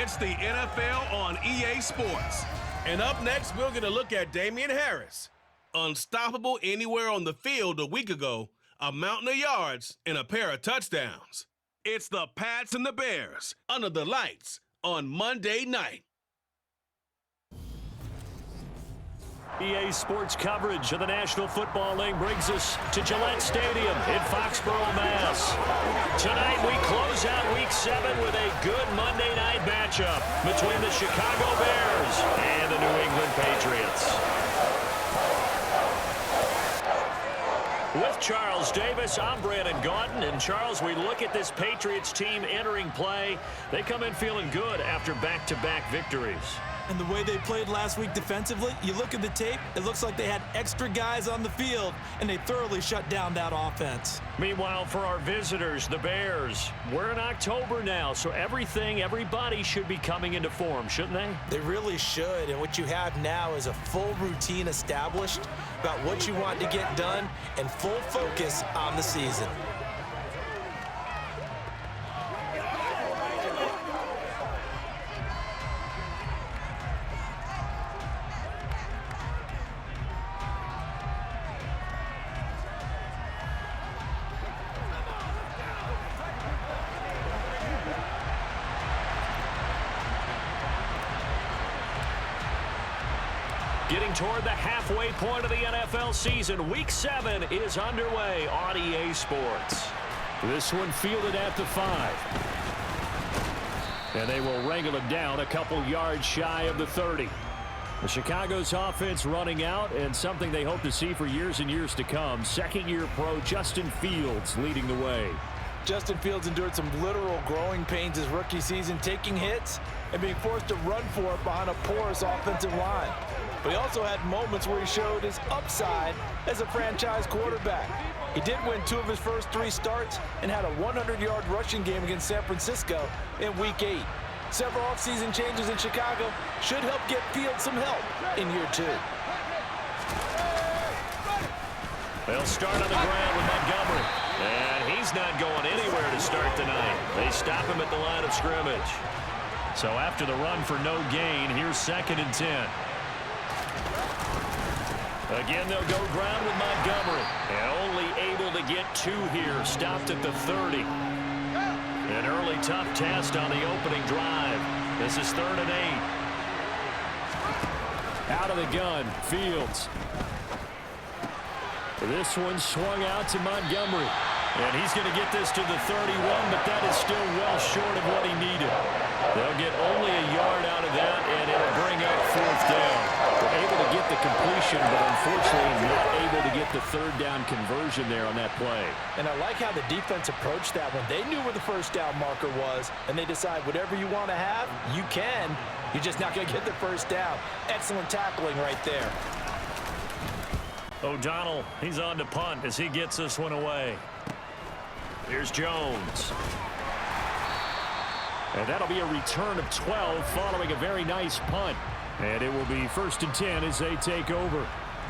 It's the NFL on EA Sports. And up next, we're going to look at Damian Harris. Unstoppable anywhere on the field a week ago, a mountain of yards, and a pair of touchdowns. It's the Pats and the Bears under the lights on Monday night. EA Sports coverage of the National Football League brings us to Gillette Stadium in Foxborough, Mass. Tonight we close out Week 7 with a good Monday night matchup between the Chicago Bears and the New England Patriots. With Charles Davis, I'm Brandon Gaudin. And Charles, we look at this Patriots team entering play. They come in feeling good after back-to-back victories. And the way they played last week defensively, you look at the tape, it looks like they had extra guys on the field, and they thoroughly shut down that offense. Meanwhile, for our visitors, the Bears, we're in October now, so everybody should be coming into form, shouldn't they? They really should, and what you have now is a full routine established about what you want to get done and full focus on the season. Getting toward the halfway point of the NFL season, Week 7 is underway on EA Sports. This one fielded at the 5. And they will wrangle him down a couple yards shy of the 30. The Chicago's offense running out, and something they hope to see for years and years to come. Second-year pro Justin Fields leading the way. Justin Fields endured some literal growing pains his rookie season, taking hits and being forced to run for it behind a porous offensive line. But he also had moments where he showed his upside as a franchise quarterback. He did win 2 of his first 3 starts and had a 100-yard rushing game against San Francisco in Week 8. Several offseason changes in Chicago should help get Fields some help in year 2. They'll start on the ground with Montgomery. And he's not going anywhere to start tonight. They stop him at the line of scrimmage. So after the run for no gain, here's 2nd and 10. Again, they'll go ground with Montgomery. And only able to get 2 here. Stopped at the 30. An early tough test on the opening drive. This is 3rd and 8. Out of the gun, Fields. This one swung out to Montgomery. And he's going to get this to the 31, but that is still well short of what he needed. They'll get only a yard out of that, and it'll bring up 4th down. They're able to get the completion, but unfortunately not able to get the 3rd down conversion there on that play. And I like how the defense approached that one. They knew where the 1st down marker was, and they decide whatever you want to have, you can. You're just not going to get the 1st down. Excellent tackling right there. O'Donnell, he's on to punt as he gets this one away. Here's Jones. And that'll be a return of 12 following a very nice punt. And it will be 1st and 10 as they take over.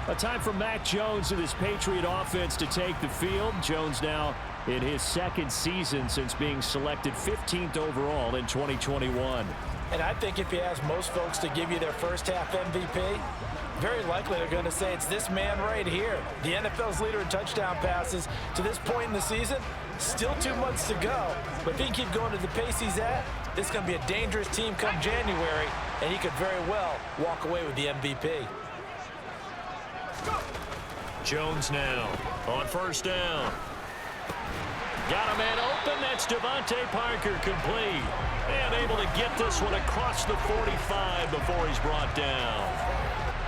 A time for Mac Jones and his Patriot offense to take the field. Jones now in his 2nd season since being selected 15th overall in 2021. And I think if you ask most folks to give you their first half MVP, very likely they're going to say it's this man right here. The NFL's leader in touchdown passes to this point in the season. Still 2 months to go. But if he can keep going at the pace he's at, this is going to be a dangerous team come January, and he could very well walk away with the MVP. Jones now on 1st down. Got a man open. That's Devontae Parker complete. And able to get this one across the 45 before he's brought down.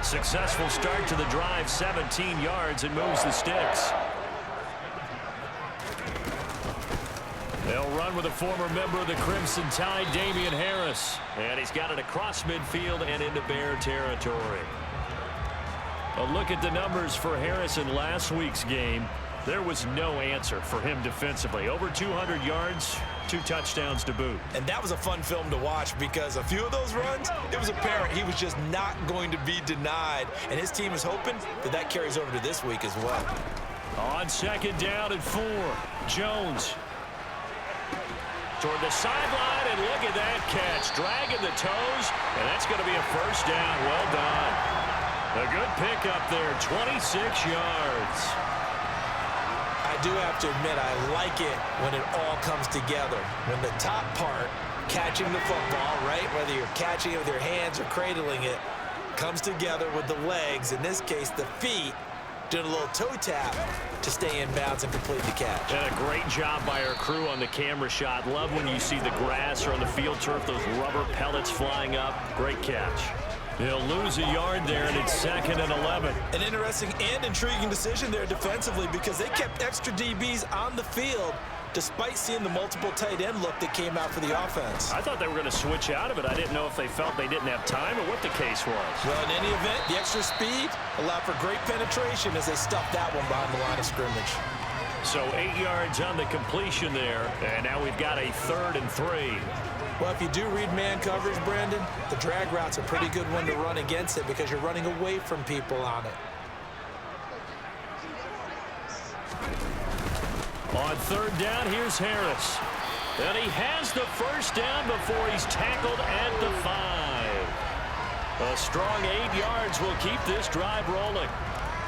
Successful start to the drive, 17 yards, and moves the sticks. They'll run with a former member of the Crimson Tide, Damian Harris. And he's got it across midfield and into Bear territory. A look at the numbers for Harris in last week's game. There was no answer for him defensively. Over 200 yards, 2 touchdowns to boot. And that was a fun film to watch because a few of those runs, it was apparent he was just not going to be denied. And his team is hoping that that carries over to this week as well. On 2nd down and 4, Jones. toward the sideline, and look at that catch. Dragging the toes, and that's going to be a first down. Well done. A good pickup there, 26 yards. I do have to admit, I like it when it all comes together. When the top part, catching the football, right, whether you're catching it with your hands or cradling it, comes together with the legs, in this case the feet, doing a little toe tap to stay in bounds and complete the catch. And a great job by our crew on the camera shot. Love when you see the grass or on the field turf, those rubber pellets flying up. Great catch. He'll lose a yard there, and it's 2nd and 11. An interesting and intriguing decision there defensively because they kept extra DBs on the field despite seeing the multiple tight end look that came out for the offense. I thought they were going to switch out of it. I didn't know if they felt they didn't have time or what the case was. Well, in any event, the extra speed allowed for great penetration as they stuffed that one behind the line of scrimmage. So 8 yards on the completion there, and now we've got a 3rd and 3. Well, if you do read man coverage, Brandon, the drag route's a pretty good one to run against it because you're running away from people on it. On 3rd down, here's Harris. And he has the first down before he's tackled at the 5. A strong 8 yards will keep this drive rolling.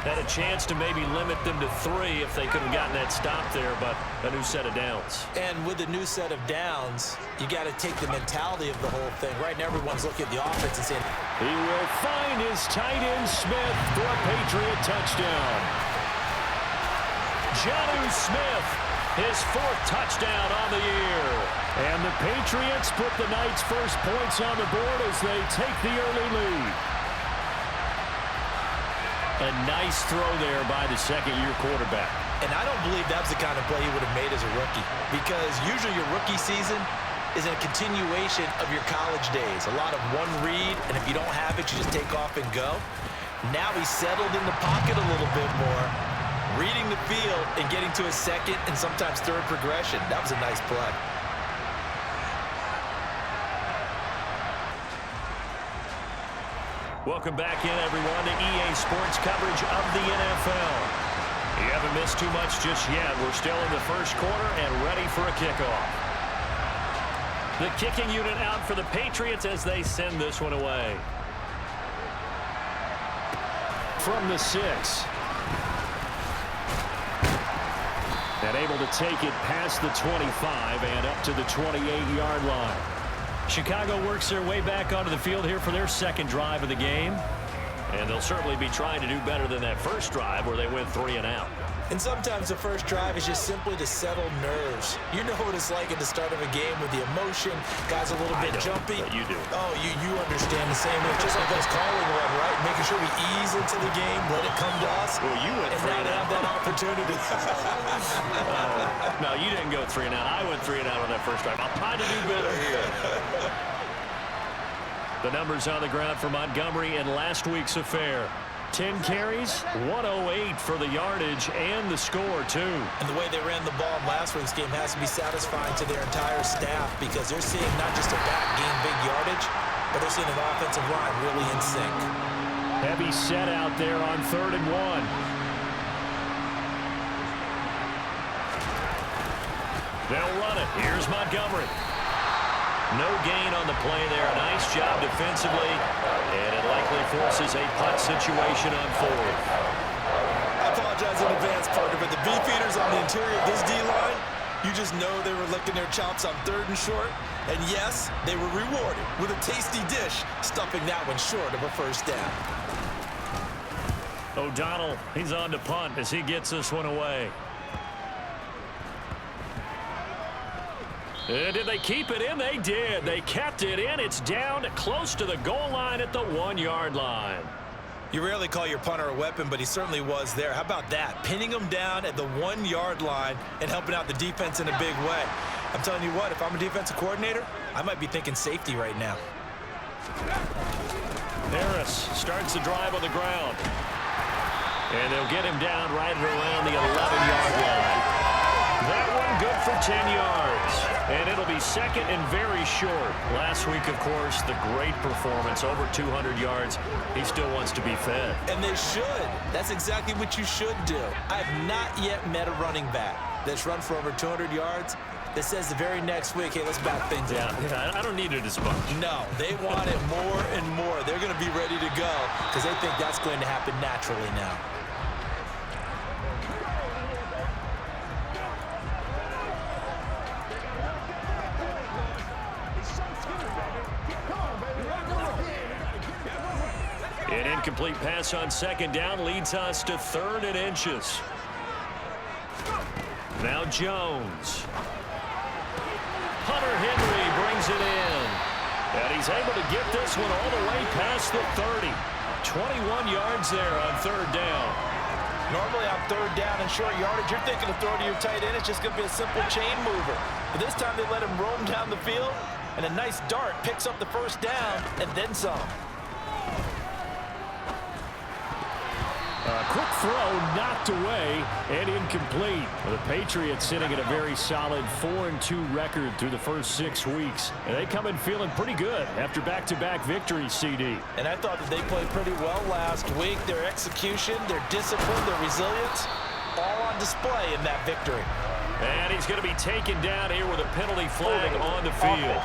Had a chance to maybe limit them to 3 if they could have gotten that stop there, but a new set of downs. And with the new set of downs, you got to take the mentality of the whole thing. Right now, everyone's looking at the offense and saying, he will find his tight end Smith for a Patriot touchdown. Jonnu Smith, his 4th touchdown on the year. And the Patriots put the Knights' first points on the board as they take the early lead. A nice throw there by the second-year quarterback. And I don't believe that was the kind of play he would have made as a rookie because usually your rookie season is a continuation of your college days. A lot of one read, and if you don't have it, you just take off and go. Now he's settled in the pocket a little bit more, reading the field and getting to a second and sometimes third progression. That was a nice play. Welcome back in, everyone, to EA Sports coverage of the NFL. You haven't missed too much just yet. We're still in the first quarter and ready for a kickoff. The kicking unit out for the Patriots as they send this one away. From the 6. And able to take it past the 25 and up to the 28-yard line. Chicago works their way back onto the field here for their second drive of the game. And they'll certainly be trying to do better than that first drive where they went 3 and out. And sometimes the first drive is just simply to settle nerves. You know what it's like at the start of a game with the emotion. Guys a little bit jumpy. But you do. Oh, you understand the same way. Just like us calling run, right? Making sure we ease into the game, let it come to us. Well, you went and 3 now and to out. have that opportunity. No, you didn't go 3 and out. I went 3 and out on that first drive. I'll try to do better here. The numbers on the ground for Montgomery in last week's affair. 10 carries, 108 for the yardage and the score, too. And the way they ran the ball in last week's game has to be satisfying to their entire staff because they're seeing not just a back gain big yardage, but they're seeing an offensive line really in sync. Heavy set out there on 3rd and 1. They'll run it. Here's Montgomery. No gain on the play there. A nice job defensively, and it likely forces a punt situation on 4th. I apologize in advance, partner, but the beefeaters on the interior of this D-line, you just know they were licking their chops on 3rd and short. And yes, they were rewarded with a tasty dish, stuffing that one short of a first down. O'Donnell, he's on to punt as he gets this one away. Did they keep it in? They did. They kept it in. It's down close to the goal line at the 1-yard line. You rarely call your punter a weapon, but he certainly was there. How about that? Pinning him down at the 1-yard line and helping out the defense in a big way. I'm telling you what, if I'm a defensive coordinator, I might be thinking safety right now. Harris starts the drive on the ground. And they'll get him down right around the 11-yard line. That one good for 10 yards. And it'll be 2nd and very short. Last week, of course, the great performance, over 200 yards. He still wants to be fed. And they should. That's exactly what you should do. I have not yet met a running back that's run for over 200 yards that says the very next week, hey, let's back things up. Yeah, I don't need it as much. No, they want it more and more. They're going to be ready to go because they think that's going to happen naturally now. An incomplete pass on second down leads us to 3rd and inches. Now Jones. Hunter Henry brings it in. And he's able to get this one all the way past the 30. 21 yards there on 3rd down. Normally on 3rd down and short yardage, you're thinking of throwing to your tight end. It's just going to be a simple chain mover. But this time they let him roam down the field, and a nice dart picks up the 1st down and then some. A quick throw knocked away and incomplete. The Patriots sitting at a very solid 4-2 record through the first 6 weeks. And they come in feeling pretty good after back-to-back victories, CD. And I thought that they played pretty well last week. Their execution, their discipline, their resilience, all on display in that victory. And he's going to be taken down here with a penalty flag on the field.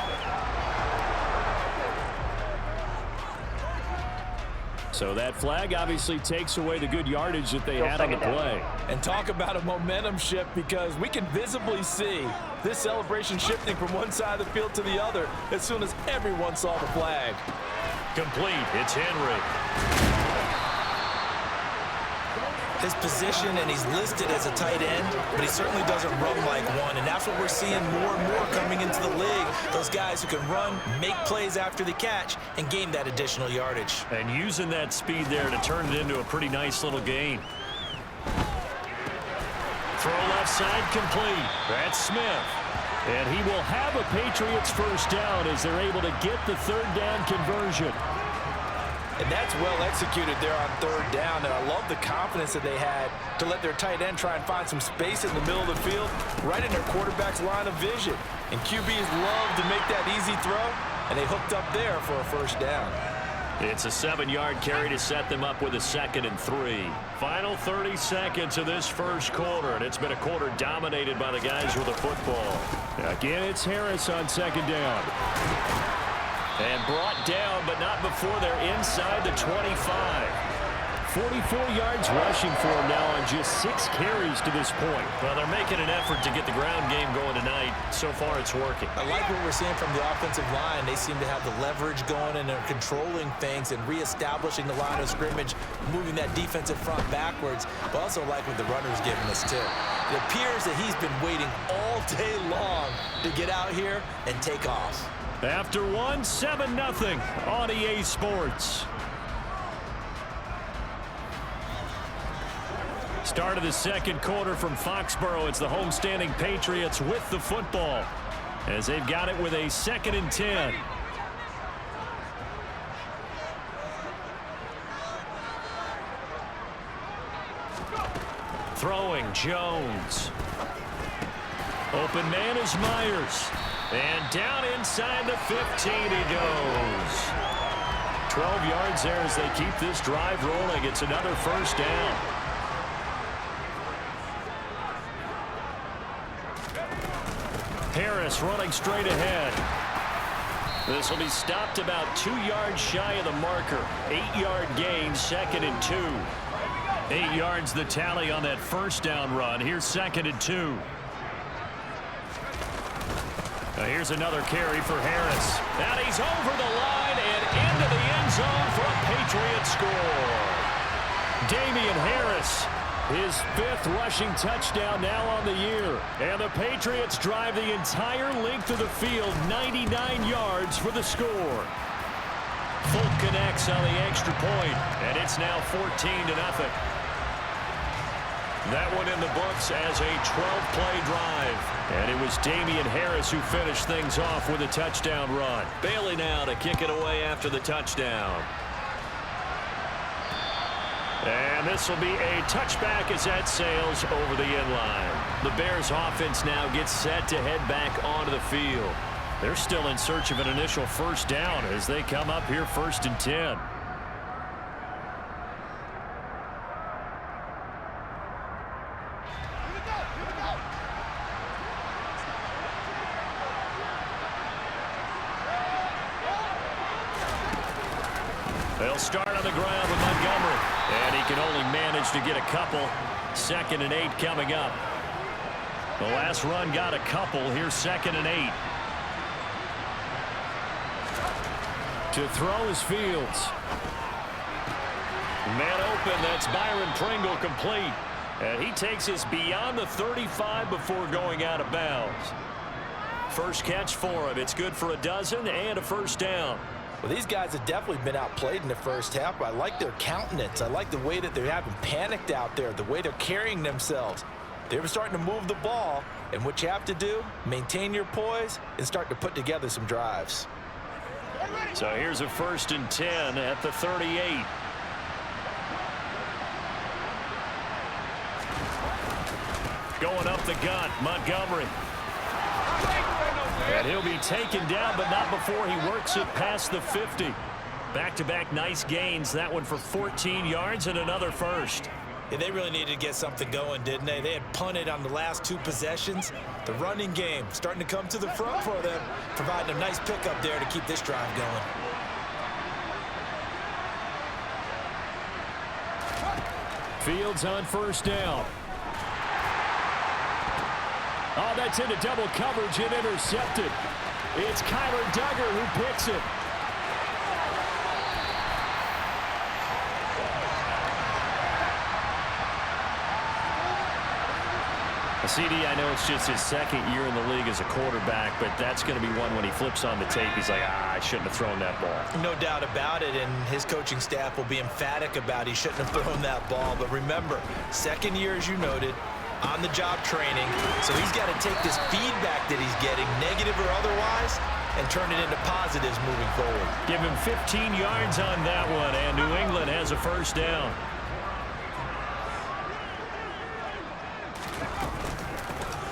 So that flag obviously takes away the good yardage that they had on the play. And talk about a momentum shift, because we can visibly see this celebration shifting from one side of the field to the other as soon as everyone saw the flag. Complete. It's Henry. His position, and he's listed as a tight end, but he certainly doesn't run like one, and that's what we're seeing more and more coming into the league. Those guys who can run, make plays after the catch, and gain that additional yardage. And using that speed there to turn it into a pretty nice little gain. Throw left side complete. That's Smith. And he will have a Patriots 1st down as they're able to get the 3rd down conversion. And that's well executed there on 3rd down, and I love the confidence that they had to let their tight end try and find some space in the middle of the field, right in their quarterback's line of vision. And QBs love to make that easy throw, and they hooked up there for a 1st down. It's a 7-yard carry to set them up with a 2nd and 3. Final 30 seconds of this first quarter, and it's been a quarter dominated by the guys with the football. Again, it's Harris on 2nd down. And brought down, but not before they're inside the 25. 44 yards rushing for him now on just 6 carries to this point. Well, they're making an effort to get the ground game going tonight. So far, it's working. I like what we're seeing from the offensive line. They seem to have the leverage going, and they're controlling things and reestablishing the line of scrimmage, moving that defensive front backwards. But also like what the runner's giving us, too. It appears that he's been waiting all day long to get out here and take off. After 7-0 on EA Sports. Start of the 2nd quarter from Foxborough. It's the homestanding Patriots with the football as they've got it with a 2nd and 10. Throwing Jones. Open man is Myers. And down inside the 15 he goes. 12 yards there as they keep this drive rolling. It's another 1st down. Harris running straight ahead. This will be stopped about 2 yards shy of the marker. 8-yard gain, 2nd and 2. 8 yards the tally on that 1st down run. Here's 2nd and 2. Here's another carry for Harris. And he's over the line and into the end zone for a Patriot score. Damian Harris, his 5th rushing touchdown now on the year. And the Patriots drive the entire length of the field, 99 yards for the score. Folk connects on the extra point, and it's now 14-0. That one in the books as a 12-play drive. And it was Damian Harris who finished things off with a touchdown run. Bailey now to kick it away after the touchdown. And this will be a touchback as that sails over the end line. The Bears offense now gets set to head back onto the field. They're still in search of an initial 1st down as they come up here 1st and 10. They'll start on the ground with Montgomery. And he can only manage to get a couple. 2nd and 8 coming up. The last run got a couple. Here's 2nd and 8. To throw is Fields. Man open. That's Byron Pringle complete. And he takes us beyond the 35 before going out of bounds. First catch for him. It's good for a dozen and a first down. Well, these guys have definitely been outplayed in the first half, but I like their countenance. I like the way that they're having panicked out there, the way they're carrying themselves. They were starting to move the ball, and what you have to do, maintain your poise and start to put together some drives. So here's a 1st and 10 at the 38. Going up the gut, Montgomery. And he'll be taken down, but not before he works it past the 50. Back-to-back nice gains. That one for 14 yards and another first. Yeah, they really needed to get something going, didn't they? They had punted on the last 2 possessions. The running game starting to come to the front for them, providing a nice pickup there to keep this drive going. Fields on 1st down. Oh, that's into double coverage and intercepted. It's Kyler Duggar who picks it. CD, I know it's just his 2nd year in the league as a quarterback, but that's going to be one when he flips on the tape. He's like, I shouldn't have thrown that ball. No doubt about it, and his coaching staff will be emphatic about he shouldn't have thrown that ball. But remember, 2nd year, as you noted, on-the-job training, so he's got to take this feedback that he's getting, negative or otherwise, and turn it into positives moving forward. Give him 15 yards on that one, and New England has a first down.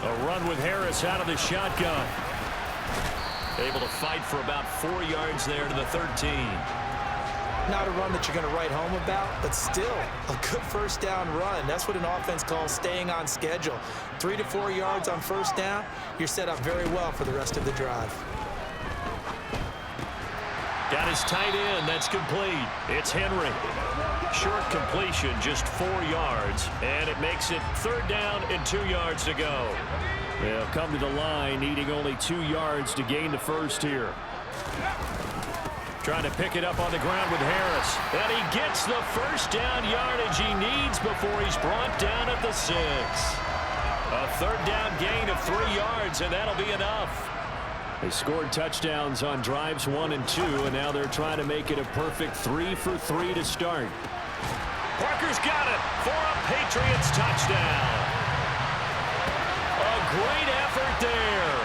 A run with Harris out of the shotgun. Able to fight for about 4 yards there to the 13. Not a run that you're going to write home about, but still a good first down run. That's what an offense calls staying on schedule. 3 to 4 yards on first down, you're set up very well for the rest of the drive. Got his tight end. That's complete. It's Henry. Short completion, just 4 yards, and it makes it 3rd down and 2 yards to go. They'll come to the line, needing only 2 yards to gain the first here. Trying to pick it up on the ground with Harris. And he gets the first down yardage he needs before he's brought down at the 6. A 3rd down gain of 3 yards, and that'll be enough. They scored touchdowns on drives 1 and 2, and now they're trying to make it a perfect 3 for 3 to start. Parker's got it for a Patriots touchdown. A great effort there.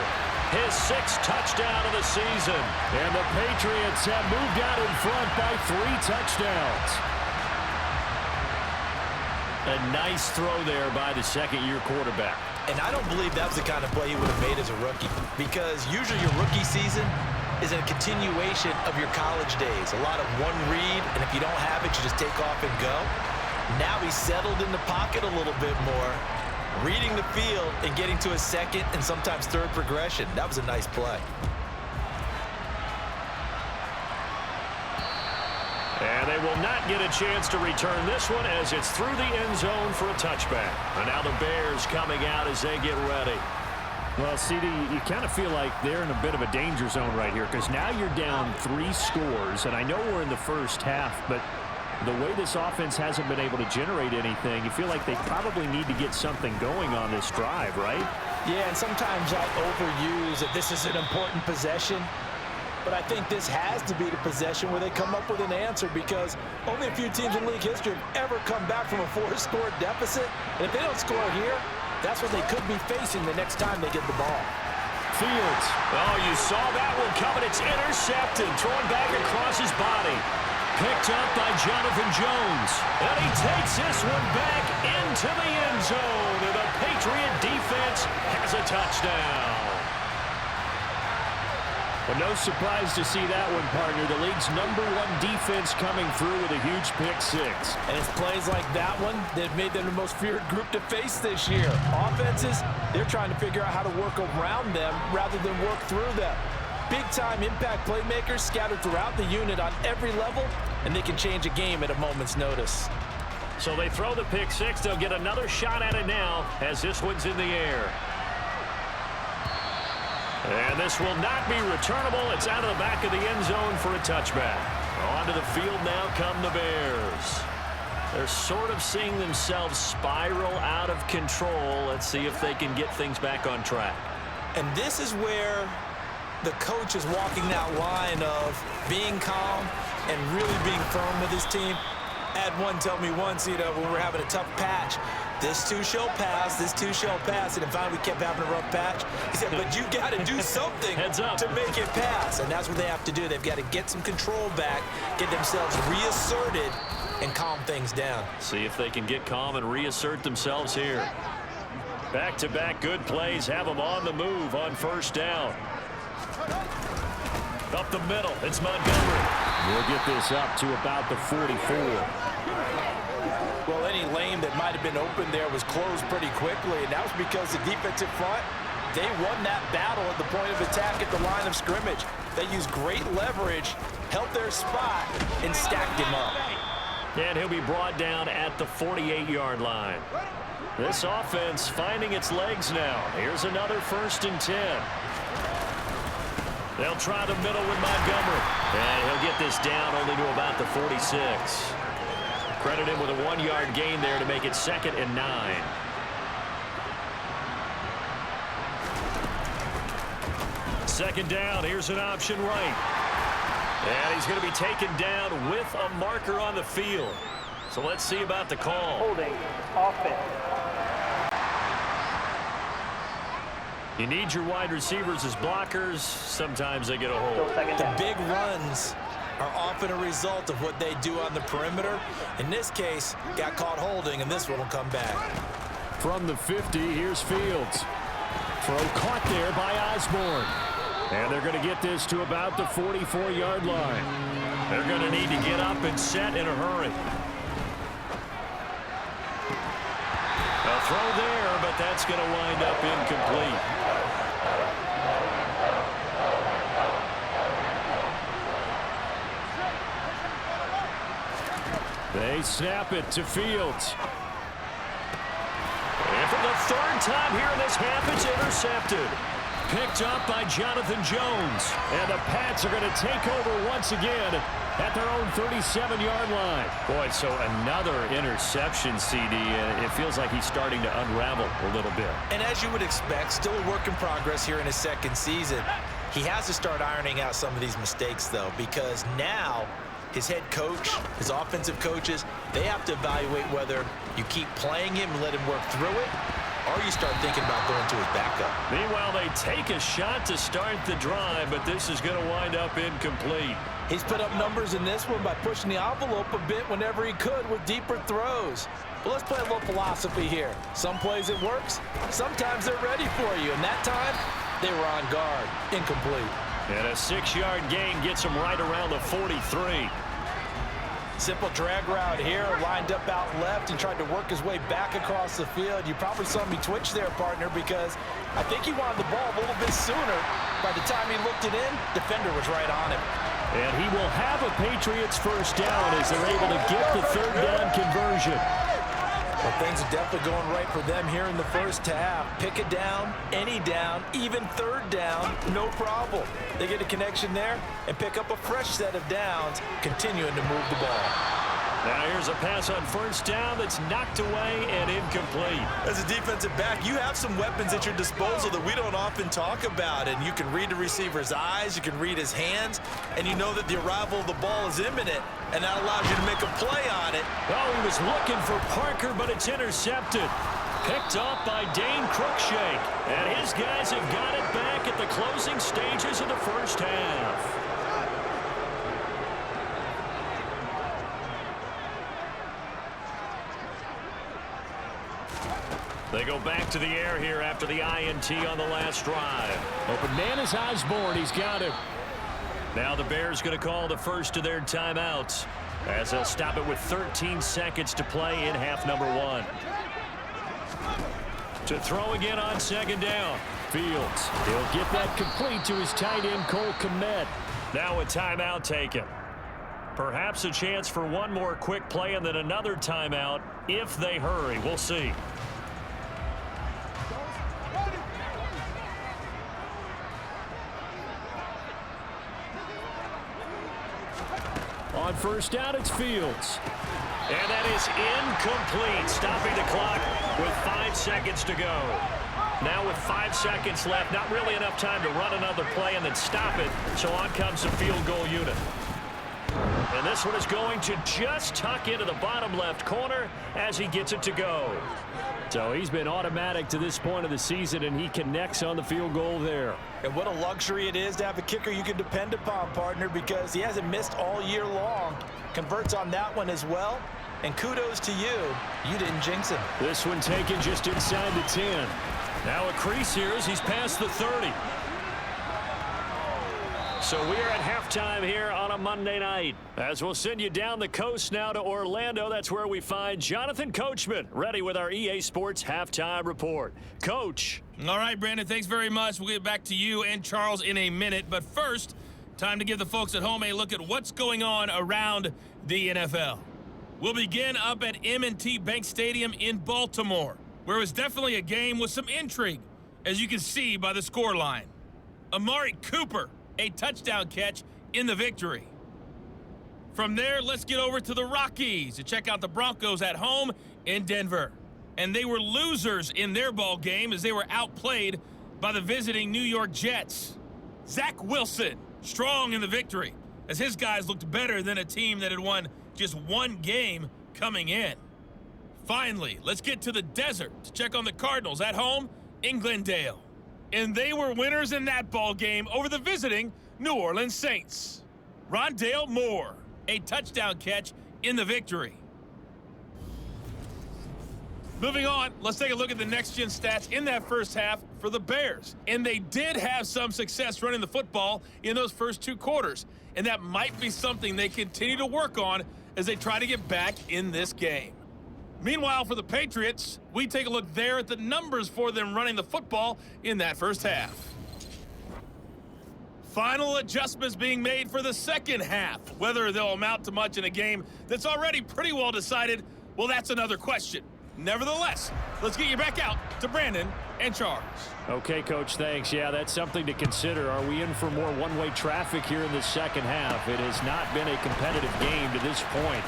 His 6th touchdown of the season. And the Patriots have moved out in front by 3 touchdowns. A nice throw there by the 2nd-year quarterback. And I don't believe that was the kind of play he would have made as a rookie, because usually your rookie season is a continuation of your college days. A lot of one read, and if you don't have it, you just take off and go. Now he's settled in the pocket a little bit more, reading the field and getting to a 2nd and sometimes 3rd progression. That was a nice play. And they will not get a chance to return this one as it's through the end zone for a touchback. And now the Bears coming out as they get ready. Well, CD, you kind of feel like they're in a bit of a danger zone right here, because now you're down 3 scores, and I know we're in the first half, but the way this offense hasn't been able to generate anything, you feel like they probably need to get something going on this drive, right? Yeah, and sometimes I overuse that this is an important possession, but I think this has to be the possession where they come up with an answer, because only a few teams in league history have ever come back from a 4-score deficit, and if they don't score here, that's what they could be facing the next time they get the ball. Fields. Oh, you saw that one coming. It's intercepted. Thrown back across his body. Picked up by Jonathan Jones. And he takes this one back into the end zone. And the Patriot defense has a touchdown. Well, no surprise to see that one, partner. The league's #1 defense coming through with a huge pick 6. And it's plays like that one that have made them the most feared group to face this year. Offenses, they're trying to figure out how to work around them rather than work through them. Big-time impact playmakers scattered throughout the unit on every level, and they can change a game at a moment's notice. So they throw the pick six. They'll get another shot at it now as this one's in the air. And this will not be returnable. It's out of the back of the end zone for a touchback. Onto the field now come the Bears. They're sort of seeing themselves spiral out of control. Let's see if they can get things back on track. And this is where the coach is walking that line of being calm and really being firm with his team. I had one tell me once, when we were having a tough patch, this too shall pass, this too shall pass. And then finally we kept having a rough patch. He said, but you got to do something to make it pass. And that's what they have to do. They've got to get some control back, get themselves reasserted, and calm things down. See if they can get calm and reassert themselves here. Back-to-back good plays have them on the move on first down. Up the middle, it's Montgomery. We'll get this up to about the 44. Well, any lane that might have been open there was closed pretty quickly, and that was because the defensive front, they won that battle at the point of attack at the line of scrimmage. They used great leverage, held their spot, and stacked him up. And he'll be brought down at the 48-yard line. This offense finding its legs now. Here's another 1st and 10. They'll try the middle with Montgomery. And he'll get this down only to about the 46. Credit him with a 1-yard gain there to make it 2nd and 9. Second down. Here's an option right. And he's going to be taken down with a marker on the field. So let's see about the call. Holding offense. You need your wide receivers as blockers. Sometimes they get a hold. The big runs are often a result of what they do on the perimeter. In this case, got caught holding, and this one will come back. From the 50, here's Fields. Throw caught there by Osborne. And they're going to get this to about the 44-yard line. They're going to need to get up and set in a hurry. A throw there, but that's going to wind up incomplete. They snap it to Fields. And for the 3rd time here in this half, it's intercepted. Picked up by Jonathan Jones. And the Pats are going to take over once again at their own 37-yard line. Boy, so another interception, CD. It feels like he's starting to unravel a little bit. And as you would expect, still a work in progress here in his 2nd season. He has to start ironing out some of these mistakes, though, because now his head coach, his offensive coaches, they have to evaluate whether you keep playing him and let him work through it, or you start thinking about going to his backup. Meanwhile, they take a shot to start the drive, but this is going to wind up incomplete. He's put up numbers in this one by pushing the envelope a bit whenever he could with deeper throws. But let's play a little philosophy here. Some plays it works, sometimes they're ready for you, and that time they were on guard. Incomplete. And a 6-yard gain gets him right around the 43. Simple drag route here, lined up out left and tried to work his way back across the field. You probably saw me twitch there, partner, because I think he wanted the ball a little bit sooner. By the time he looked it in, defender was right on him. And he will have a Patriots 1st down as they're able to get the 3rd down conversion. Well, things are definitely going right for them here in the 1st half. Pick a down, any down, even 3rd down, no problem. They get a connection there and pick up a fresh set of downs, continuing to move the ball. Now here's a pass on 1st down that's knocked away and incomplete. As a defensive back, you have some weapons at your disposal that we don't often talk about, and you can read the receiver's eyes, you can read his hands, and you know that the arrival of the ball is imminent, and that allows you to make a play on it. Oh, he was looking for Parker, but it's intercepted. Picked off by Dane Cruikshank, and his guys have got it back at the closing stages of the 1st half. They go back to the air here after the INT on the last drive. Open man is Osborne. He's got it. Now the Bears going to call the first of their timeouts as they'll stop it with 13 seconds to play in half number 1. To throw again on 2nd down. Fields. He'll get that complete to his tight end, Cole Kmet. Now a timeout taken. Perhaps a chance for one more quick play and then another timeout if they hurry. We'll see. On first down, it's Fields. And that is incomplete, stopping the clock with 5 seconds to go. Now with 5 seconds left, not really enough time to run another play and then stop it, so on comes the field goal unit. And this one is going to just tuck into the bottom left corner as he gets it to go. So he's been automatic to this point of the season, and he connects on the field goal there. And what a luxury it is to have a kicker you can depend upon, partner, because he hasn't missed all year long. Converts on that one as well. And kudos to you. You didn't jinx him. This one taken just inside the 10. Now a crease here as he's past the 30. So we are at halftime here on a Monday night. As we'll send you down the coast now to Orlando, that's where we find Jonathan Coachman, ready with our EA Sports Halftime Report. Coach. All right, Brandon, thanks very much. We'll get back to you and Charles in a minute. But first, time to give the folks at home a look at what's going on around the NFL. We'll begin up at M&T Bank Stadium in Baltimore, where it was definitely a game with some intrigue, as you can see by the scoreline. Amari Cooper, a touchdown catch in the victory. From there, let's get over to the Rockies to check out the Broncos at home in Denver. And they were losers in their ball game as they were outplayed by the visiting New York Jets. Zach Wilson, strong in the victory, as his guys looked better than a team that had won just one game coming in. Finally, let's get to the desert to check on the Cardinals at home in Glendale. And they were winners in that ball game over the visiting New Orleans Saints. Rondale Moore, a touchdown catch in the victory. Moving on, let's take a look at the next-gen stats in that first half for the Bears. And they did have some success running the football in those first 2 quarters. And that might be something they continue to work on as they try to get back in this game. Meanwhile, for the Patriots, we take a look there at the numbers for them running the football in that first half. Final adjustments being made for the second half. Whether they'll amount to much in a game that's already pretty well decided, well, that's another question. Nevertheless, let's get you back out to Brandon and Charles. Okay, Coach, thanks. Yeah, that's something to consider. Are we in for more one-way traffic here in the second half? It has not been a competitive game to this point.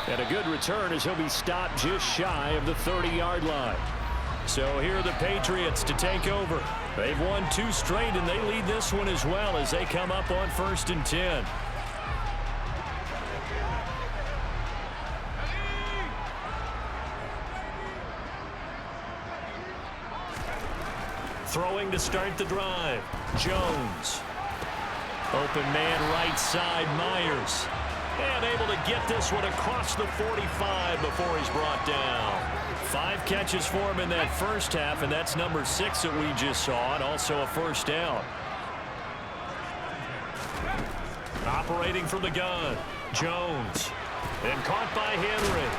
And a good return as he'll be stopped just shy of the 30-yard line. So here are the Patriots to take over. They've won 2 straight, and they lead this one as well as they come up on 1st and 10. Throwing to start the drive. Jones. Open man right side, Myers. And able to get this one across the 45 before he's brought down. 5 catches for him in that first half, and that's number 6 that we just saw, and also a first down. Operating from the gun, Jones. And caught by Henry.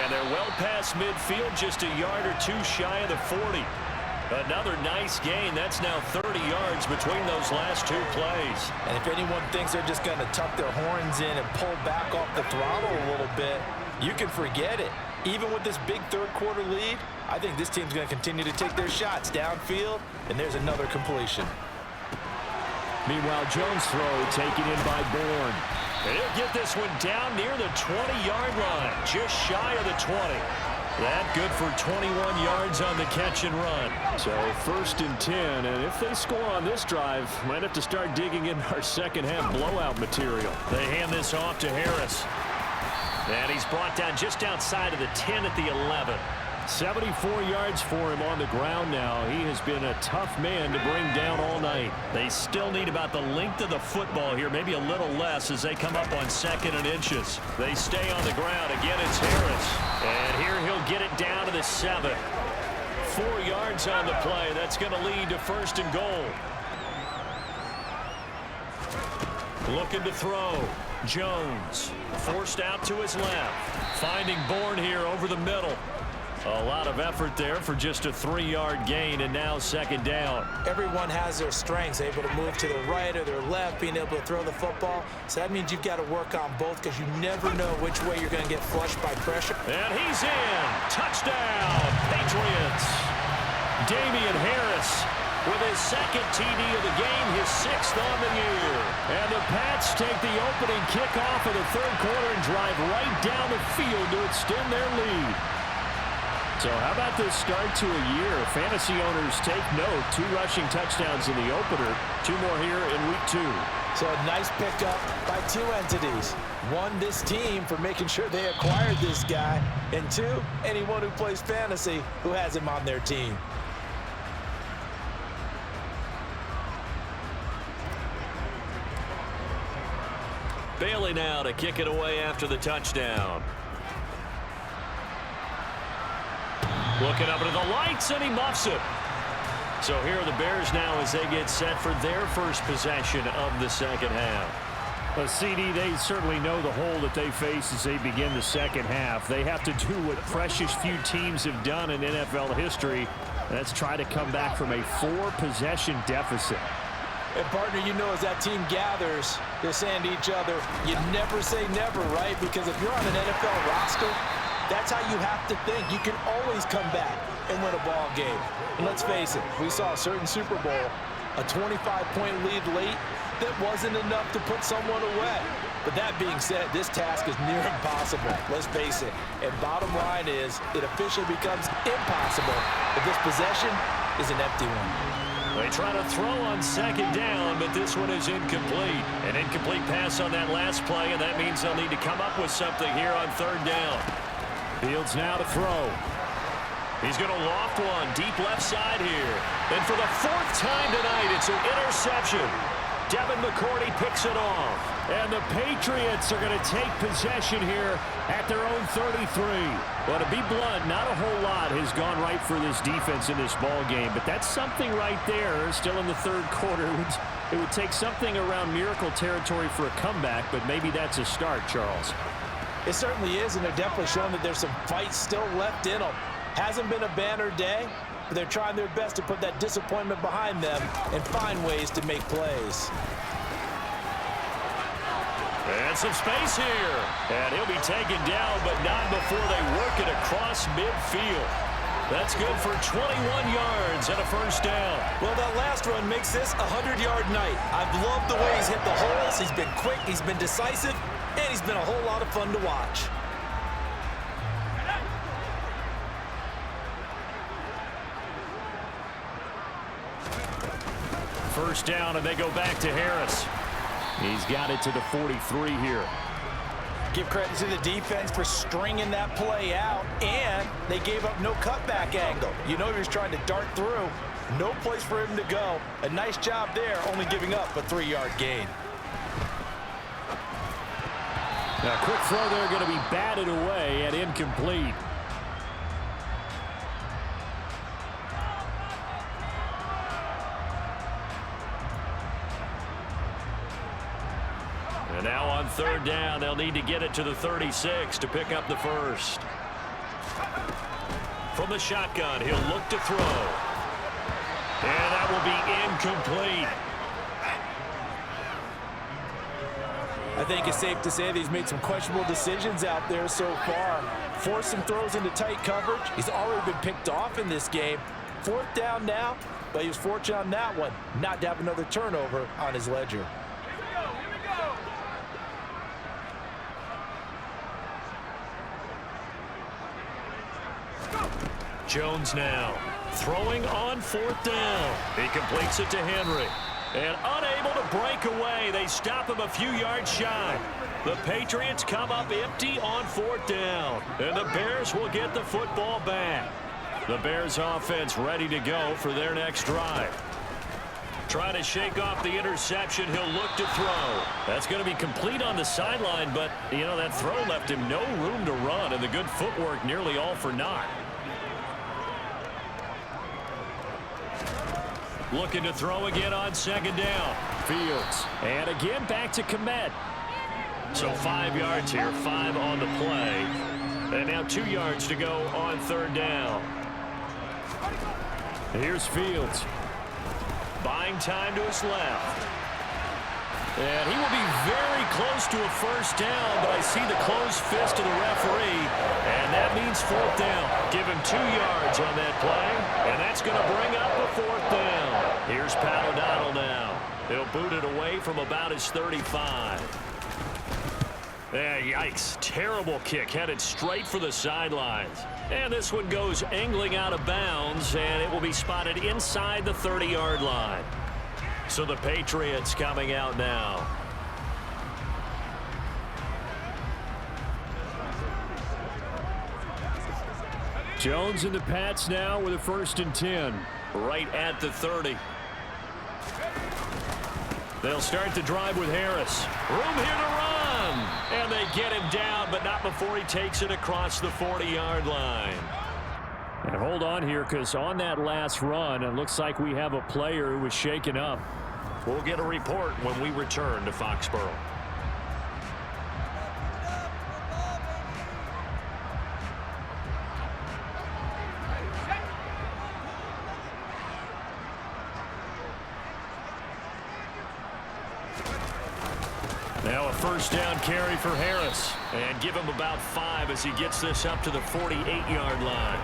And they're well past midfield, just a yard or 2 shy of the 40. Another nice gain. That's now 30 yards between those last 2 plays. And if anyone thinks they're just going to tuck their horns in and pull back off the throttle a little bit, you can forget it. Even with this big third-quarter lead, I think this team's going to continue to take their shots downfield, and there's another completion. Meanwhile, Jones' throw taken in by Bourne. And he'll get this one down near the 20-yard line, just shy of the 20. That good for 21 yards on the catch and run. So 1st and 10, and if they score on this drive, might have to start digging in our second half blowout material. They hand this off to Harris. And he's brought down just outside of the 10 at the 11. 74 yards for him on the ground now. He has been a tough man to bring down all night. They still need about the length of the football here, maybe a little less as they come up on 2nd and inches. They stay on the ground. Again, it's Harris. And here he'll get it down to the 7. 4 yards on the play. That's going to lead to 1st and goal. Looking to throw. Jones forced out to his left. Finding Bourne here over the middle. A lot of effort there for just a 3-yard gain, and now second down. Everyone has their strengths, able to move to their right or their left, being able to throw the football. So that means you've got to work on both because you never know which way you're going to get flushed by pressure. And he's in. Touchdown, Patriots. Damian Harris with his second TD of the game, his 6th on the year. And the Pats take the opening kickoff of the third quarter and drive right down the field to extend their lead. So how about this start to a year? Fantasy owners take note. 2 rushing touchdowns in the opener. 2 more here in week 2. So a nice pickup by 2 entities. 1, this team for making sure they acquired this guy. And 2, anyone who plays fantasy who has him on their team. Bailey now to kick it away after the touchdown. Looking up into the lights, and he muffs it. So here are the Bears now as they get set for their first possession of the second half. Well, CD, they certainly know the hole that they face as they begin the second half. They have to do what precious few teams have done in NFL history, and that's try to come back from a 4-possession deficit. And partner, you know, as that team gathers, they're saying to each other, you never say never, right? Because if you're on an NFL roster, that's how you have to think. You can always come back and win a ball game. And let's face it, we saw a certain Super Bowl, a 25-point lead late that wasn't enough to put someone away. But that being said, this task is near impossible. Let's face it. And bottom line is, it officially becomes impossible if this possession is an empty one. They try to throw on second down, but this one is incomplete. An incomplete pass on that last play, and that means they'll need to come up with something here on third down. Fields now to throw. He's going to loft one deep left side here. And for the 4th time tonight, it's an interception. Devin McCourty picks it off. And the Patriots are going to take possession here at their own 33. Well, to be blunt, not a whole lot has gone right for this defense in this ball game, but that's something right there. Still in the third quarter. It would take something around miracle territory for a comeback, but maybe that's a start, Charles. It certainly is, and they're definitely showing that there's some fight still left in them. Hasn't been a banner day, but they're trying their best to put that disappointment behind them and find ways to make plays. And some space here. And he'll be taken down, but not before they work it across midfield. That's good for 21 yards and a first down. Well, that last run makes this a 100-yard night. I've loved the way he's hit the holes. He's been quick, he's been decisive, and he's been a whole lot of fun to watch. First down, and they go back to Harris. He's got it to the 43 here. Give credit to the defense for stringing that play out, and they gave up no cutback angle. You know he was trying to dart through. No place for him to go. A nice job there, only giving up a 3-yard gain. Now, quick throw there, going to be batted away and incomplete. And now on third down, they'll need to get it to the 36 to pick up the first. From the shotgun, he'll look to throw. And that will be incomplete. I think it's safe to say that he's made some questionable decisions out there so far. Forced some throws into tight coverage. He's already been picked off in this game. 4th down now, but he was fortunate on that one not to have another turnover on his ledger. Jones now throwing on 4th down. He completes it to Henry. And unable to break away, they stop him a few yards shy. The Patriots come up empty on 4th down. And the Bears will get the football back. The Bears offense ready to go for their next drive. Trying to shake off the interception, he'll look to throw. That's going to be complete on the sideline, but, you know, that throw left him no room to run, and the good footwork nearly all for naught. Looking to throw again on second down. Fields. And again back to Komet. So 5 yards here, 5 on the play. And now 2 yards to go on 3rd down. Here's Fields. Buying time to his left. And he will be very close to a 1st down, but I see the closed fist of the referee, and that means 4th down. Give him 2 yards on that play, and that's going to bring up a 4th down. Here's Pat O'Donnell now. He'll boot it away from about his 35. Yikes. Terrible kick headed straight for the sidelines. And this one goes angling out of bounds, and it will be spotted inside the 30-yard line. So the Patriots coming out now. Jones and the Pats now with a 1st and 10. Right at the 30. They'll start the drive with Harris. Room here to run. And they get him down, but not before he takes it across the 40-yard line. And hold on here, because on that last run, it looks like we have a player who was shaken up. We'll get a report when we return to Foxborough. Now a 1st down carry for Harris. And give him about 5 as he gets this up to the 48-yard line.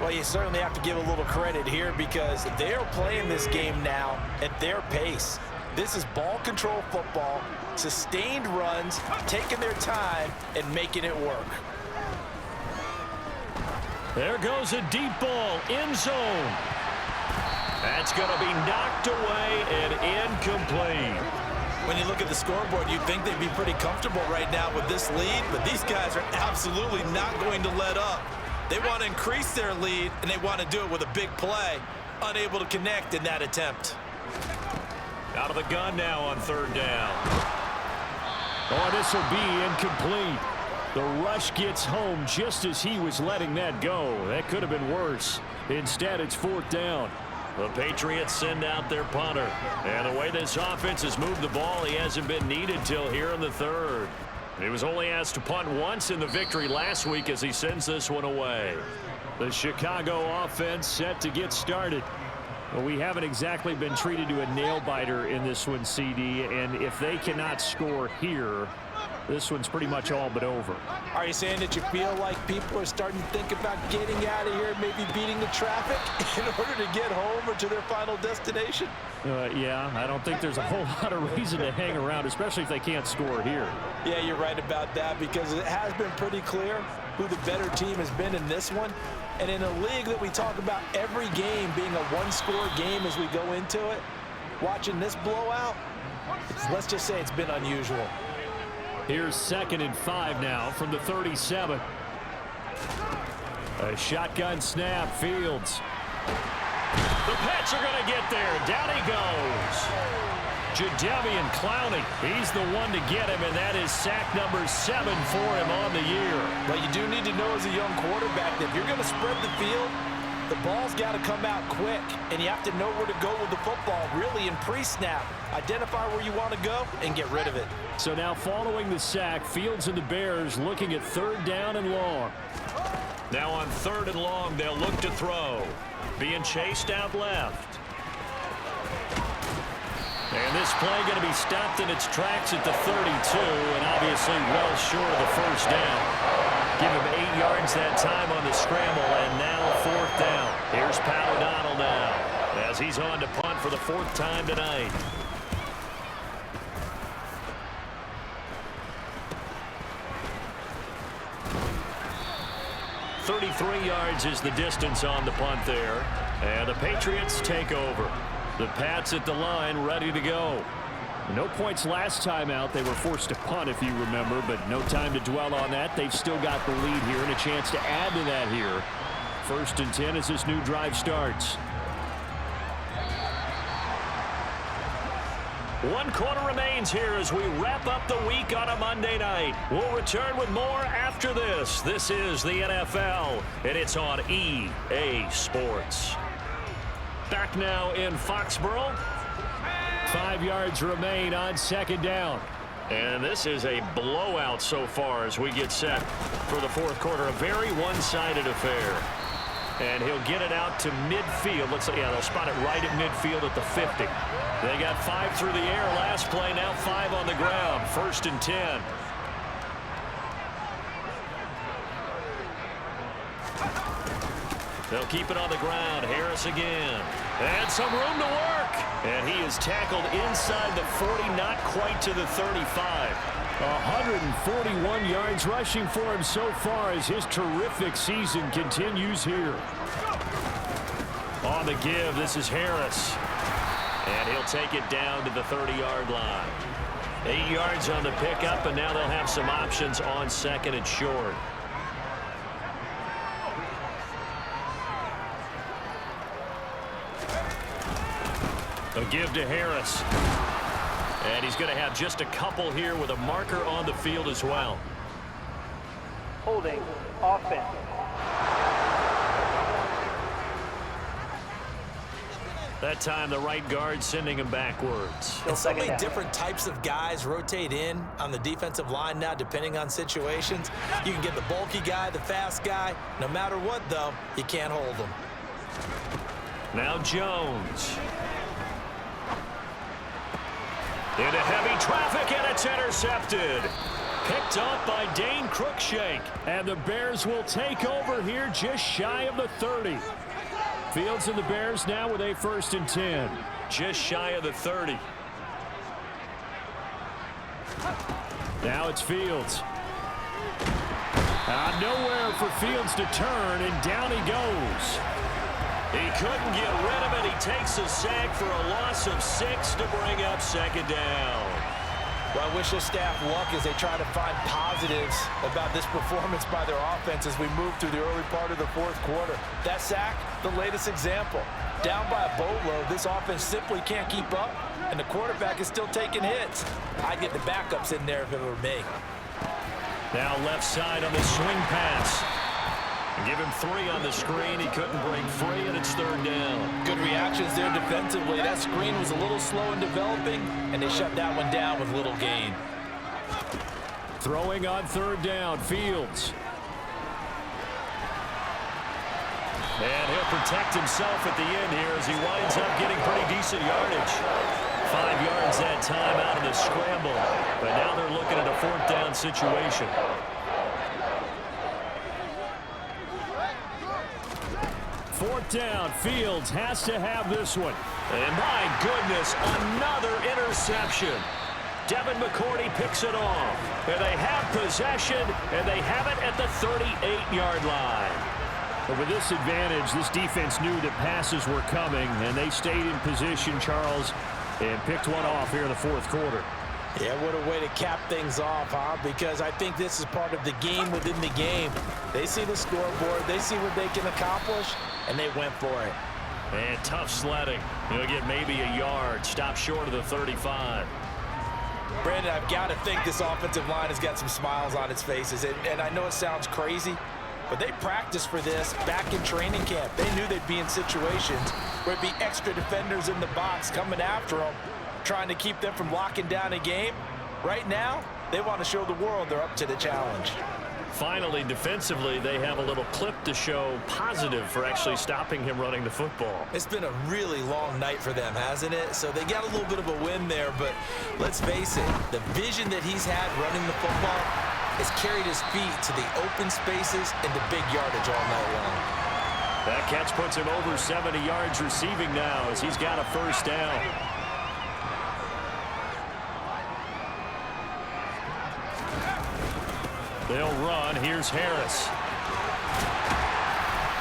Well, you certainly have to give a little credit here because they're playing this game now at their pace. This is ball control football, sustained runs, taking their time, and making it work. There goes a deep ball, end zone. That's going to be knocked away and incomplete. When you look at the scoreboard, you'd think they'd be pretty comfortable right now with this lead, but these guys are absolutely not going to let up. They want to increase their lead, and they want to do it with a big play. Unable to connect in that attempt. Out of the gun now on 3rd down. Oh, this will be incomplete. The rush gets home just as he was letting that go. That could have been worse. Instead, it's 4th down. The Patriots send out their punter. And the way this offense has moved the ball, he hasn't been needed till here in the 3rd. He was only asked to punt once in the victory last week as he sends this one away. The Chicago offense set to get started. Well, we haven't exactly been treated to a nail-biter in this one, CD, and if they cannot score here, this one's pretty much all but over. Are you saying that you feel like people are starting to think about getting out of here, maybe beating the traffic in order to get home or to their final destination? Yeah, I don't think there's a whole lot of reason to hang around, especially if they can't score here. Yeah, you're right about that because it has been pretty clear who the better team has been in this one. And in a league that we talk about every game being a one-score game as we go into it, watching this blowout, let's just say it's been unusual. Here's 2nd and 5 now from the 37. A shotgun snap, Fields. The Pats are going to get there. Down he goes. Jadeveon Clowney, he's the one to get him, and that is sack number 7 for him on the year. But you do need to know as a young quarterback that if you're going to spread the field, the ball's got to come out quick, and you have to know where to go with the football, really in pre-snap. Identify where you want to go and get rid of it. So now following the sack, Fields and the Bears looking at 3rd down and long. Now on 3rd and long, they'll look to throw. Being chased out left. And this play going to be stopped in its tracks at the 32, and obviously well short of the 1st down. Give him 8 yards that time on the scramble, and now 4th down. Here's Pat O'Donnell now, as he's on to punt for the 4th time tonight. .33 yards is the distance on the punt there. And the Patriots take over. The Pats at the line ready to go. No points last time out. They were forced to punt, if you remember, but no time to dwell on that. They've still got the lead here and a chance to add to that here. 1st and 10 as this new drive starts. 1 quarter remains here as we wrap up the week on a Monday night. We'll return with more after this. This is the NFL, and it's on EA Sports. Back now in Foxborough. 5 yards remain on 2nd down. And this is a blowout so far as we get set for the fourth quarter. A very one-sided affair. And he'll get it out to midfield. Looks like, yeah, they'll spot it right at midfield at the 50. They got 5 through the air last play, now 5 on the ground. 1st and 10. They'll keep it on the ground. Harris again. And some room to work. And he is tackled inside the 40, not quite to the 35. 141 yards rushing for him so far as his terrific season continues here. On the give, this is Harris. And he'll take it down to the 30-yard line. 8 yards on the pickup, and now they'll have some options on 2nd and short. A give to Harris. And he's going to have just a couple here with a marker on the field as well. Holding offense. That time the right guard sending him backwards. And so many different types of guys rotate in on the defensive line now depending on situations. You can get the bulky guy, the fast guy. No matter what, though, you can't hold them. Now Jones. Into heavy traffic, and it's intercepted. Picked up by Dane Cruikshank. And the Bears will take over here just shy of the 30. Fields and the Bears now with a 1st and 10. Just shy of the 30. Now it's Fields. Nowhere for Fields to turn, and down he goes. He couldn't get rid of it. He takes a sack for a loss of 6 to bring up 2nd down. Well, I wish this staff luck as they try to find positives about this performance by their offense as we move through the early part of the fourth quarter. That sack, the latest example. Down by a boatload, this offense simply can't keep up, and the quarterback is still taking hits. I'd get the backups in there if it were me. Now left side on the swing pass. Give him 3 on the screen. He couldn't break free, and it's 3rd down. Good reactions there defensively. That screen was a little slow in developing, and they shut that one down with little gain. Throwing on 3rd down, Fields. And he'll protect himself at the end here as he winds up getting pretty decent yardage. 5 yards that time out of the scramble. But now they're looking at a 4th down situation. 4th down, Fields has to have this one. And my goodness, another interception. Devin McCourty picks it off. And they have possession, and they have it at the 38-yard line. But with this advantage, this defense knew that passes were coming, and they stayed in position, Charles, and picked one off here in the fourth quarter. Yeah, what a way to cap things off, huh? Because I think this is part of the game within the game. They see the scoreboard, they see what they can accomplish, and they went for it. And tough sledding. He'll get maybe a yard. Stop short of the 35. Brandon, I've got to think this offensive line has got some smiles on its faces. And I know it sounds crazy, but they practiced for this back in training camp. They knew they'd be in situations where it'd be extra defenders in the box coming after them, trying to keep them from locking down a game. Right now, they want to show the world they're up to the challenge. Finally, defensively, they have a little clip to show positive for actually stopping him running the football. It's been a really long night for them, hasn't it? So they got a little bit of a win there, but let's face it, the vision that he's had running the football has carried his feet to the open spaces and the big yardage all night long. That catch puts him over 70 yards receiving now as he's got a first down. They'll run. Here's Harris.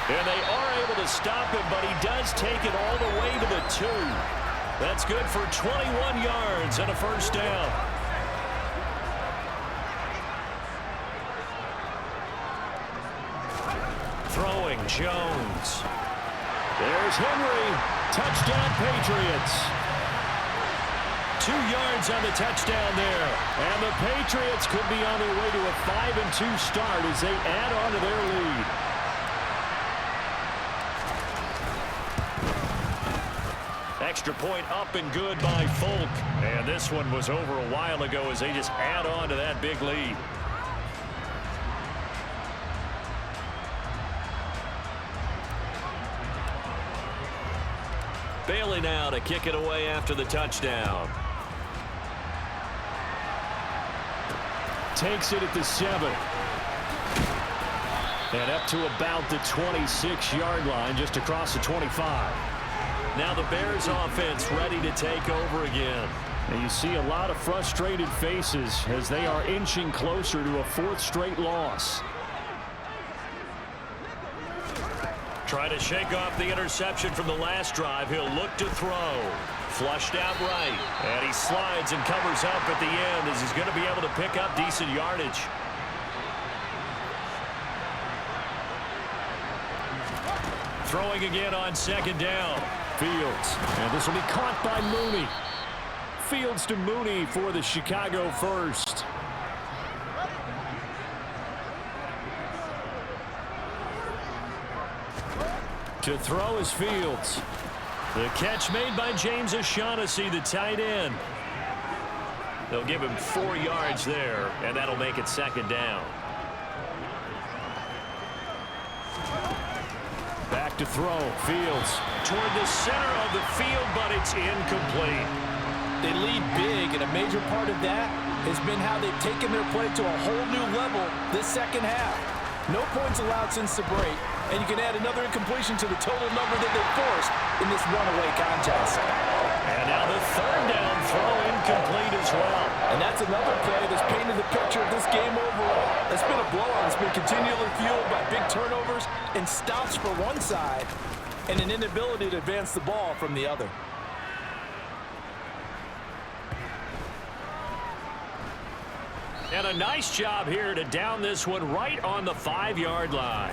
And they are able to stop him, but he does take it all the way to the 2. That's good for 21 yards and a first down. Throwing, Jones. There's Henry. Touchdown, Patriots. 2 yards on the touchdown there. And the Patriots could be on their way to a 5-2 start as they add on to their lead. extra point up and good by Folk. And this one was over a while ago as they just add on to that big lead. Bailey now to kick it away after the touchdown. Takes it at the 7. And up to about the 26-yard line, just across the 25. Now the Bears offense ready to take over again. And you see a lot of frustrated faces as they are inching closer to a 4th straight loss. Trying to shake off the interception from the last drive. He'll look to throw. Flushed out right. And he slides and covers up at the end as he's going to be able to pick up decent yardage. Throwing again on 2nd down. Fields. And this will be caught by Mooney. Fields to Mooney for the Chicago first. To throw is Fields. The catch made by James O'Shaughnessy, the tight end. They'll give him 4 yards there, and that'll make it 2nd down. Back to throw. Fields. Toward the center of the field, but it's incomplete. They lead big, and a major part of that has been how they've taken their play to a whole new level this second half. No points allowed since the break, and you can add another incompletion to the total number that they forced in this runaway contest. And now the 3rd down throw incomplete as well. And that's another play that's painted the picture of this game overall. It's been a blowout. It's been continually fueled by big turnovers and stops for one side and an inability to advance the ball from the other. And a nice job here to down this one right on the 5-yard line.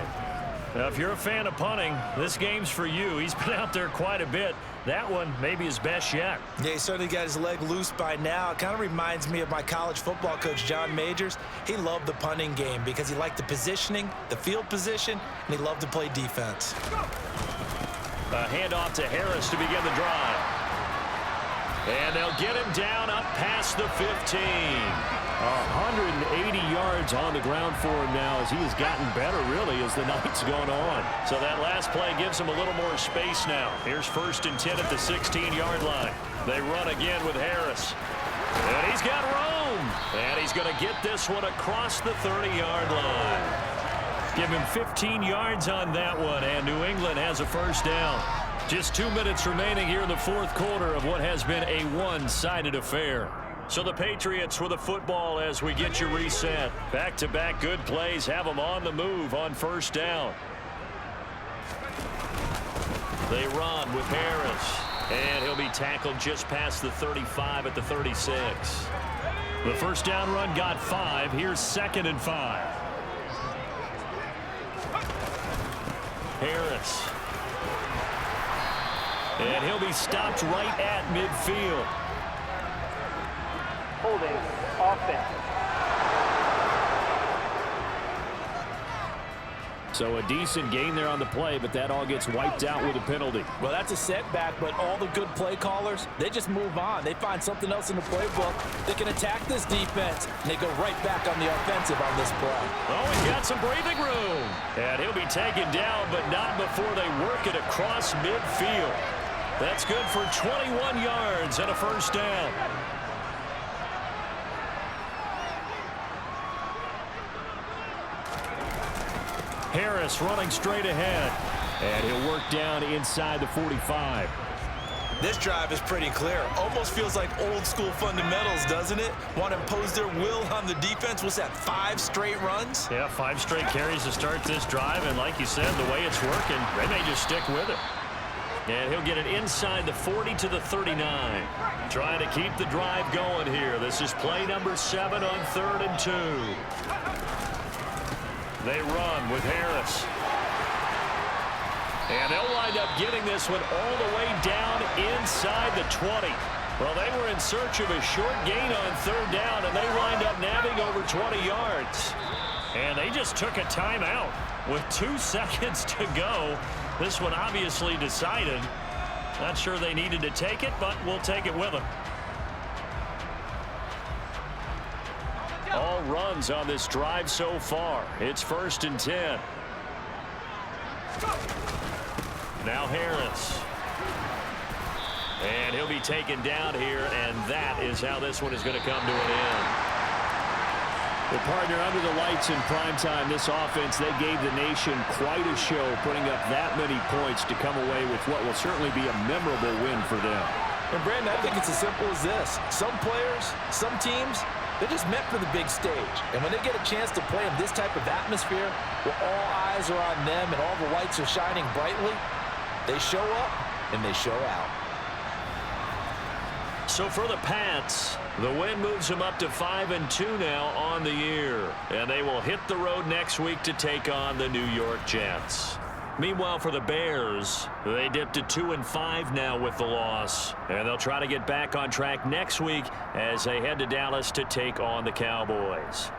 Now, if you're a fan of punting, this game's for you. He's been out there quite a bit. That one maybe his best yet. Yeah, he certainly got his leg loose by now. It kind of reminds me of my college football coach, John Majors. He loved the punting game because he liked the positioning, the field position, and he loved to play defense. A handoff to Harris to begin the drive. And they'll get him down up past the 15. 180 yards on the ground for him now as he has gotten better, really, as the night's gone on. So that last play gives him a little more space now. Here's 1st and 10 at the 16-yard line. They run again with Harris. And he's got room. And he's going to get this one across the 30-yard line. Give him 15 yards on that one, and New England has a 1st down. Just 2 minutes remaining here in the 4th quarter of what has been a one-sided affair. So the Patriots with the football as we get you reset. Back-to-back good plays have them on the move on 1st down. They run with Harris. And he'll be tackled just past the 35 at the 36. The 1st down run got 5. Here's 2nd and 5. Harris. And he'll be stopped right at midfield. Holding offense. So a decent gain there on the play, but that all gets wiped out with a penalty. Well, that's a setback, but all the good play callers, they just move on. They find something else in the playbook. They can attack this defense, and they go right back on the offensive on this play. Oh, he's got some breathing room. And he'll be taken down, but not before they work it across midfield. That's good for 21 yards and a 1st down. Harris running straight ahead. And he'll work down inside the 45. This drive is pretty clear. Almost feels like old school fundamentals, doesn't it? Want to impose their will on the defense. What's that, 5 straight runs? Yeah, 5 straight carries to start this drive. And like you said, the way it's working, they may just stick with it. And he'll get it inside the 40 to the 39. Trying to keep the drive going here. This is play number 7 on 3rd and 2. They run with Harris. And they'll wind up getting this one all the way down inside the 20. Well, they were in search of a short gain on 3rd down, and they wind up nabbing over 20 yards. And they just took a timeout with 2 seconds to go. This one obviously decided. Not sure they needed to take it, but we'll take it with them. All runs on this drive so far. It's 1st and 10. Now Harris. And he'll be taken down here, and that is how this one is going to come to an end. The partner, under the lights in primetime, this offense, they gave the nation quite a show, putting up that many points to come away with what will certainly be a memorable win for them. And Brandon, I think it's as simple as this. Some players, some teams, they're just meant for the big stage. And when they get a chance to play in this type of atmosphere, where all eyes are on them and all the lights are shining brightly, they show up and they show out. So for the Pats, the win moves them up to 5-2 now on the year. And they will hit the road next week to take on the New York Jets. Meanwhile, for the Bears, they dipped to 2-5 now with the loss. And they'll try to get back on track next week as they head to Dallas to take on the Cowboys.